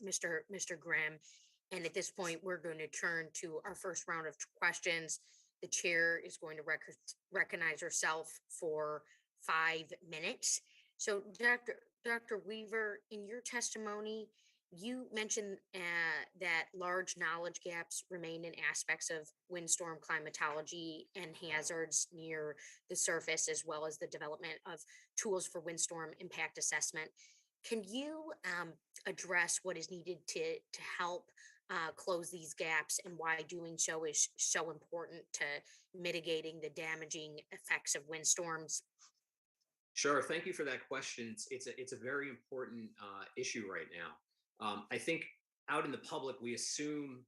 Mr. Grimm. And at this point, we're going to turn to our first round of questions. The chair is going to recognize herself for 5 minutes. So, Dr. Weaver, in your testimony, you mentioned that large knowledge gaps remain in aspects of windstorm climatology and hazards near the surface, as well as the development of tools for windstorm impact assessment. Can you address what is needed to help close these gaps and why doing so is so important to mitigating the damaging effects of windstorms? Sure. Thank you for that question. It's a very important issue right now. I think out in the public, we assume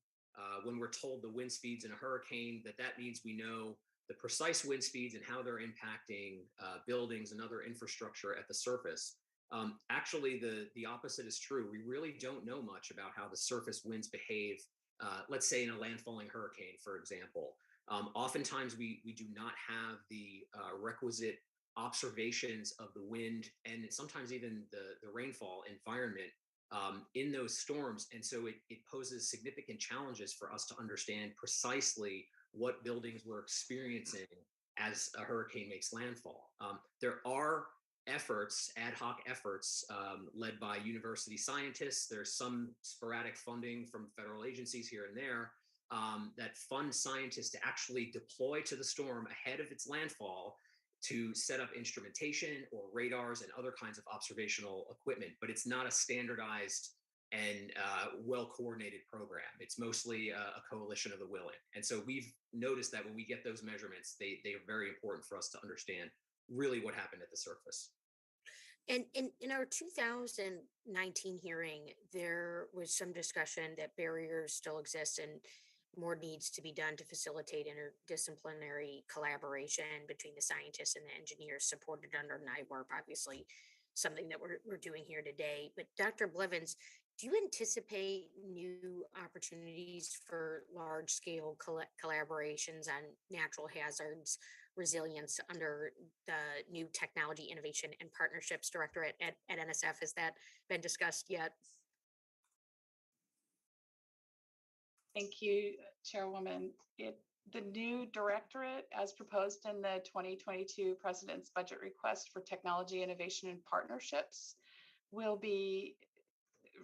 when we're told the wind speeds in a hurricane that means we know the precise wind speeds and how they're impacting buildings and other infrastructure at the surface. Actually, the opposite is true. We really don't know much about how the surface winds behave. Let's say in a landfalling hurricane, for example. Oftentimes, we do not have the requisite observations of the wind and sometimes even the rainfall environment in those storms. And so it poses significant challenges for us to understand precisely what buildings we're experiencing as a hurricane makes landfall. There are efforts, ad hoc efforts led by university scientists. There's some sporadic funding from federal agencies here and there that fund scientists to actually deploy to the storm ahead of its landfall to set up instrumentation or radars and other kinds of observational equipment. But it's not a standardized and well-coordinated program. It's mostly a coalition of the willing. And so we've noticed that when we get those measurements, they are very important for us to understand really what happened at the surface. And in our 2019 hearing, there was some discussion that barriers still exist and more needs to be done to facilitate interdisciplinary collaboration between the scientists and the engineers supported under NIWARP, obviously something that we're doing here today. But Dr. Blevins, do you anticipate new opportunities for large scale collaborations on natural hazards resilience under the new Technology Innovation and Partnerships Directorate at NSF? Has that been discussed yet? Thank you, Chairwoman. The new directorate, as proposed in the 2022 President's Budget Request for Technology Innovation and Partnerships, will be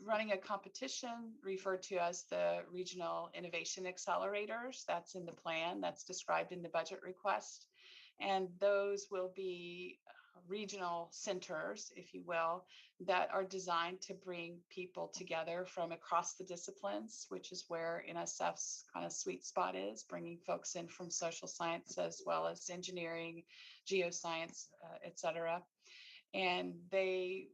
running a competition referred to as the Regional Innovation Accelerators. That's in the plan, that's described in the budget request. And those will be regional centers, if you will, that are designed to bring people together from across the disciplines, which is where NSF's kind of sweet spot is, bringing folks in from social science as well as engineering, geoscience, et cetera. And I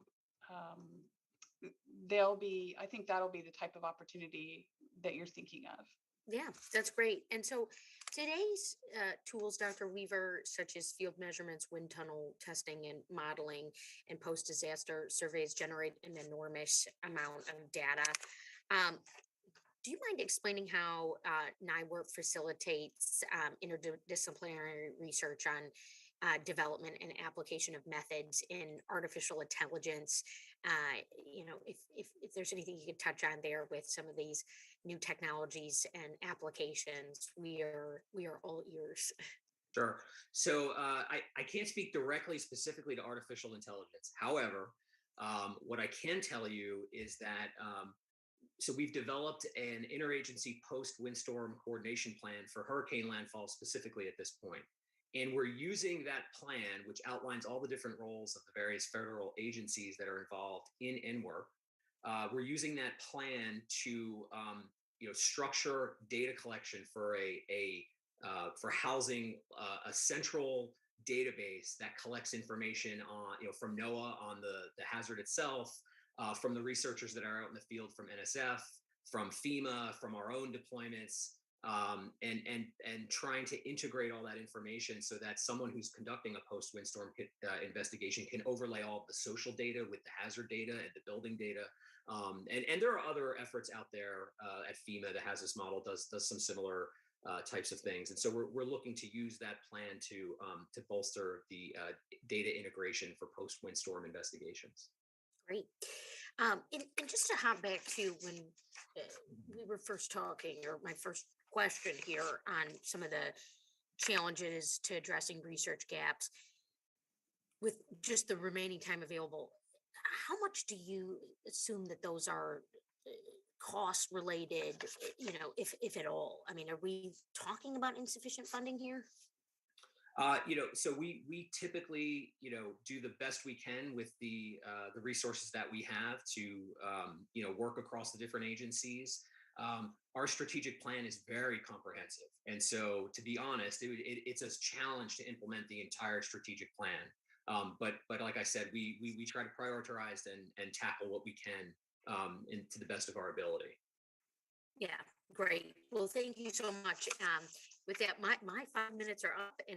think that'll be the type of opportunity that you're thinking of. Yeah, that's great. And so today's tools, Dr. Weaver, such as field measurements, wind tunnel testing and modeling, and post-disaster surveys generate an enormous amount of data. Do you mind explaining how NIWARP facilitates interdisciplinary research on development and application of methods in artificial intelligence? If there's anything you could touch on there with some of these new technologies and applications, we are all ears. Sure. So I can't speak directly specifically to artificial intelligence. However, what I can tell you is that so we've developed an interagency post-windstorm coordination plan for hurricane landfall specifically at this point. And we're using that plan, which outlines all the different roles of the various federal agencies that are involved in NWRP. We're using that plan to structure data collection for for housing a central database that collects information on from NOAA on the hazard itself, from the researchers that are out in the field from NSF, from FEMA, from our own deployments, and trying to integrate all that information so that someone who's conducting a post-windstorm investigation can overlay all of the social data with the hazard data and the building data. And there are other efforts out there at FEMA. The HAZUS model does some similar types of things. And so we're looking to use that plan to bolster the data integration for post-windstorm investigations. Great. And just to hop back to when we were first talking, or my first question here on some of the challenges to addressing research gaps with just the remaining time available, how much do you assume that those are cost related, if at all? I mean, are we talking about insufficient funding here? So we typically, do the best we can with the resources that we have to, work across the different agencies. Our strategic plan is very comprehensive, and so to be honest, it's a challenge to implement the entire strategic plan. But like I said, we try to prioritize and tackle what we can, to the best of our ability. Yeah, great. Well, thank you so much. With that, my 5 minutes are up, and